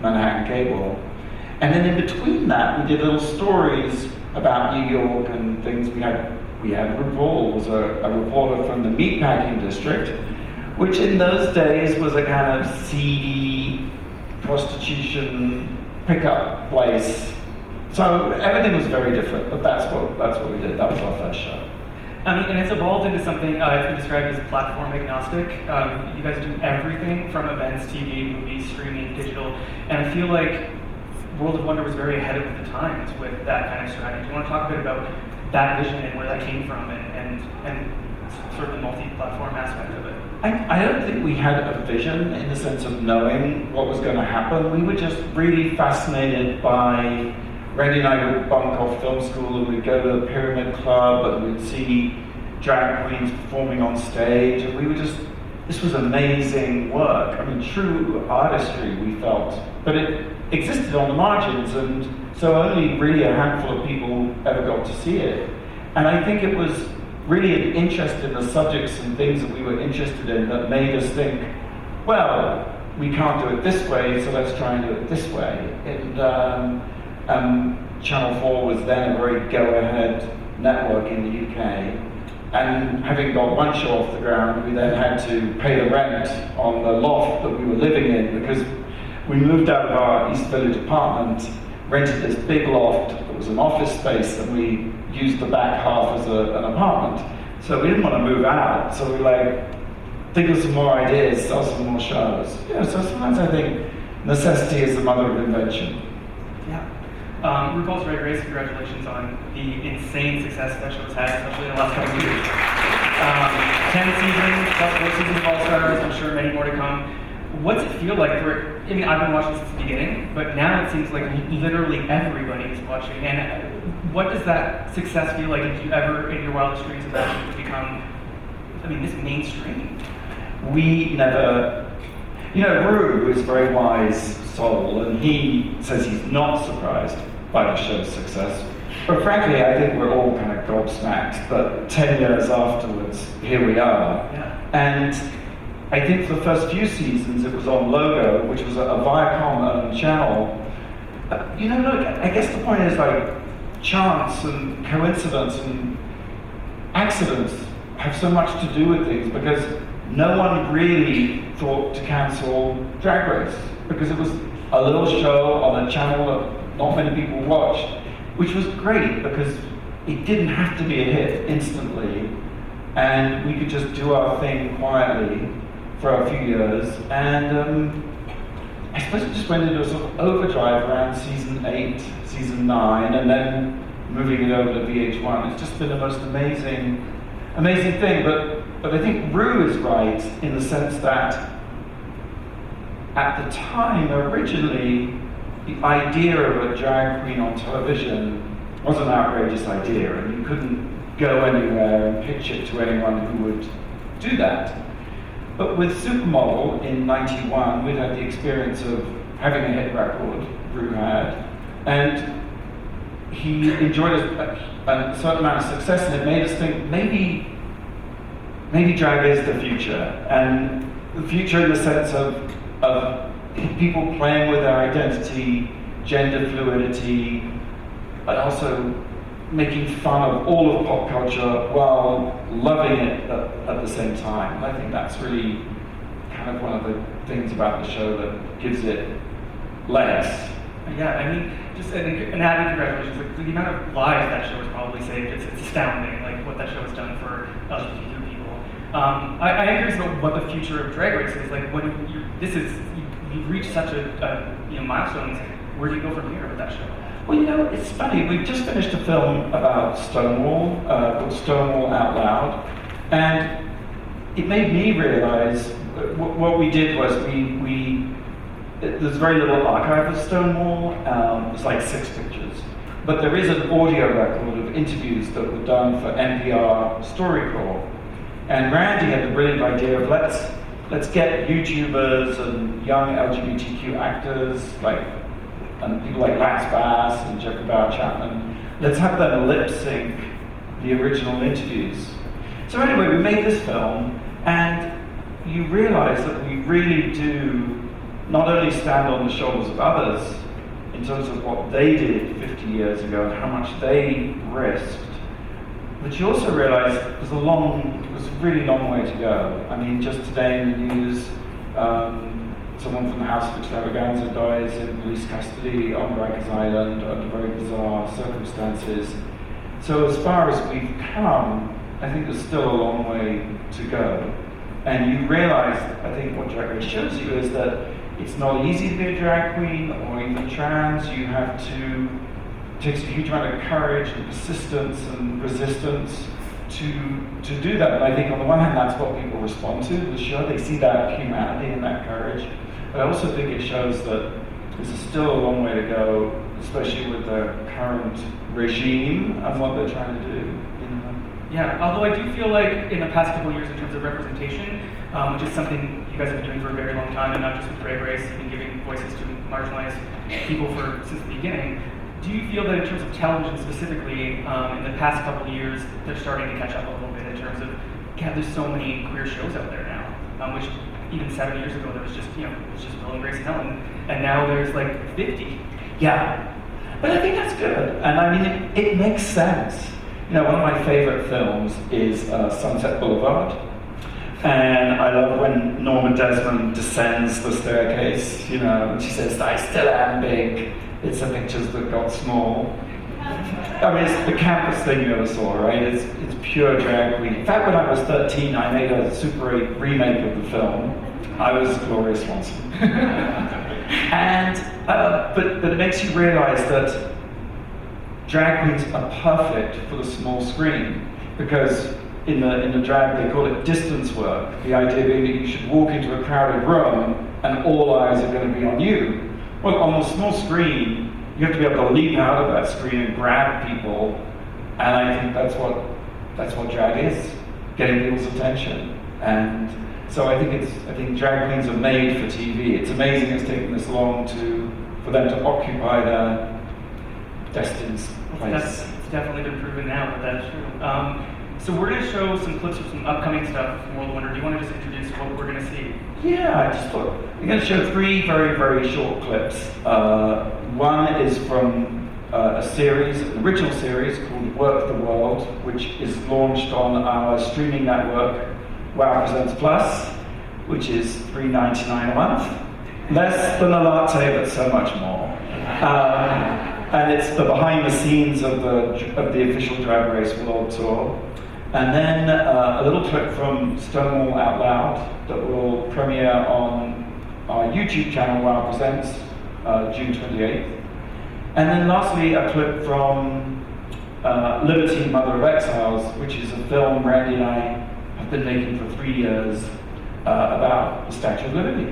Manhattan Cable. And then in between that, we did little stories about New York and things. We had RuPaul was a reporter from the meatpacking district, which in those days was a kind of seedy prostitution pickup place. So everything was very different, but that's what we did. That was our first show. I mean, and it's evolved into something it's been described as platform agnostic. You guys do everything from events, TV, movies, streaming, digital, and I feel like World of Wonder was very ahead of the times with that kind of strategy. Do you want to talk a bit about that vision and where that came from and sort of the multi-platform aspect of it? I don't think we had a vision in the sense of knowing what was going to happen. We were just really fascinated by, Randy and I would bunk off film school and we'd go to the Pyramid Club and we'd see drag queens performing on stage, and we were just, this was amazing work. I mean, true artistry, we felt, but it existed on the margins, and so only really a handful of people ever got to see it. And I think it was really an interest in the subjects and things that we were interested in that made us think, well, we can't do it this way, so let's try and do it this way. And Channel 4 was then a very go-ahead network in the UK. And having got one show off the ground, we then had to pay the rent on the loft that we were living in, because we moved out of our East Village apartment, rented this big loft that was an office space, and we used the back half as an apartment. So we didn't want to move out, so we think of some more ideas, sell some more shows. Yeah, so sometimes I think necessity is the mother of invention. Yeah. RuPaul's Drag Race, congratulations on the insane success that show has had, especially in the last couple of years. 10 seasons, plus 4 seasons of All Stars, I'm sure many more to come. What's it feel like for, I mean, I've been watching since the beginning, but now it seems like literally everybody is watching. And what does that success feel like? Did you ever, in your wildest dreams, imagine it to become, I mean, this mainstream? We never, Ru is a very wise soul, and he says he's not surprised by the show's success. But frankly, I think we're all kind of gobsmacked that 10 years afterwards, here we are. Yeah. And I think for the first few seasons, it was on Logo, which was a Viacom-owned channel. Look, I guess the point is chance and coincidence and accidents have so much to do with things, because no one really thought to cancel Drag Race, because it was a little show on a channel that not many people watched, which was great because it didn't have to be a hit instantly, and we could just do our thing quietly for a few years. And I suppose it just went into a sort of overdrive around season 8, season 9, and then moving it over to VH1. It's just been the most amazing thing. But I think Ru is right in the sense that at the time, originally, the idea of a drag queen on television was an outrageous idea, and you couldn't go anywhere and pitch it to anyone who would do that. But with Supermodel in '91, we'd had the experience of having a hit record, Ru had, and he enjoyed a certain amount of success, and it made us think maybe drag is the future, and the future in the sense of people playing with their identity, gender fluidity, but also making fun of all of pop culture while loving it at the same time. And I think that's really kind of one of the things about the show that gives it legs. Yeah, I mean, just an added congratulations. Like, the amount of lives that show has probably saved, it's astounding, like what that show has done for LGBTQ people. I am curious about what the future of Drag Race is. Like, when you've reached such a milestone, where do you go from here with that show? Well, it's funny, we've just finished a film about Stonewall, called Stonewall Out Loud, and it made me realize what we did was there's very little archive of Stonewall, there's like 6 pictures, but there is an audio record of interviews that were done for NPR StoryCorps, and Randy had the brilliant idea of let's get YouTubers and young LGBTQ actors, and people like Lance Bass and Jeffrey Bauer Chapman, let's have them lip sync the original interviews. So anyway, we made this film, and you realize that we really do not only stand on the shoulders of others in terms of what they did 50 years ago and how much they risked, but you also realize there's a really long way to go. I mean, just today in the news, someone from the House of Extravaganza dies in police custody on Rikers Island under very bizarre circumstances. So as far as we've come, I think there's still a long way to go. And you realize, I think what Drag Race shows you is that it's not easy to be a drag queen or even trans. You have to take a huge amount of courage and persistence and resistance to do that. And I think on the one hand, that's what people respond to the show. They see that humanity and that courage. But I also think it shows that there's still a long way to go, especially with the current regime and what they're trying to do. Yeah, although I do feel like in the past couple of years in terms of representation, which is something you guys have been doing for a very long time, and not just with Drag Race, you've been giving voices to marginalized people since the beginning. Do you feel that in terms of television specifically, in the past couple of years, they're starting to catch up a little bit in terms of, God, there's so many queer shows out there now, which even 7 years ago there was just, it was just Will and Grace and Helen, and now there's like 50. Yeah, but I think that's good, and I mean, it makes sense. You know, one of my favorite films is Sunset Boulevard. And I love when Norma Desmond descends the staircase, and she says, "I still am big. It's the pictures that got small." I mean, it's the campest thing you ever saw, right? It's pure drag queen. In fact, when I was 13, I made a Super 8 remake of the film. I was Gloria Swanson. And, but it makes you realize that drag queens are perfect for the small screen, because in the drag they call it distance work. The idea being that you should walk into a crowded room and all eyes are going to be on you. Well, on the small screen, you have to be able to leap out of that screen and grab people, and I think that's what drag is, getting people's attention. And so I think drag queens are made for TV. It's amazing it's taken this long for them to occupy their destined place. It's definitely been proven now that that's true. So we're going to show some clips of some upcoming stuff from World Wonder. Do you want to just introduce what we're going to see? Yeah, I just thought we're going to show 3 very, very short clips. One is from an original series called Work the World, which is launched on our streaming network, Wow Presents Plus, which is $3.99 a month. Less than a latte, but so much more. And it's the behind the scenes of the official Drag Race World Tour. And then a little clip from Stonewall Out Loud that will premiere on our YouTube channel, Wow Presents, June 28th. And then lastly, a clip from Liberty, Mother of Exiles, which is a film Randy and I have been making for 3 years about the Statue of Liberty.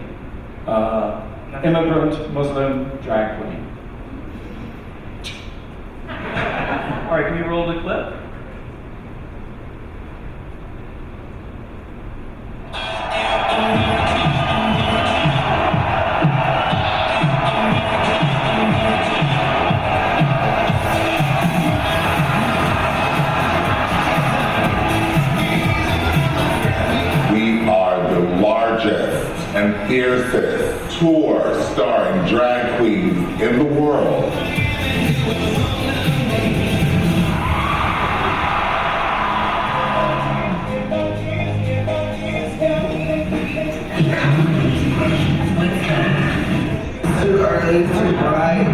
Immigrant Muslim drag queen. All right, can we roll the clip? We are the largest and fiercest tour starring drag queens in the world. Too early, too bright.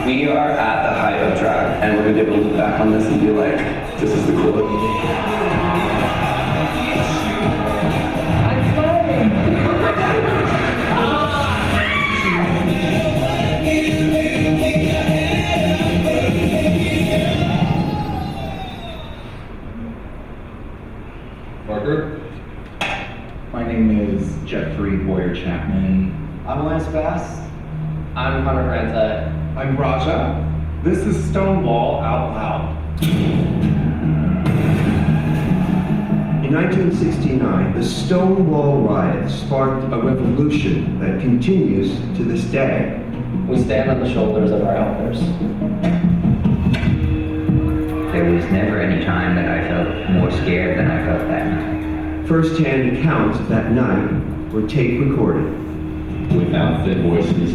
We are at the height of drag, and we're going to be able to look back on this and be like, this is the coolest. Parker. My name is Jeffrey Boyer Chapman. I'm Lance Bass. I'm Hunter Granta. I'm Raja. This is Stonewall Out Loud. In In 1969, the Stonewall riots sparked a revolution that continues to this day. We stand on the shoulders of our elders. There was never any time that I felt more scared than I felt that night. First-hand accounts of that night were tape recorded. Without their voices,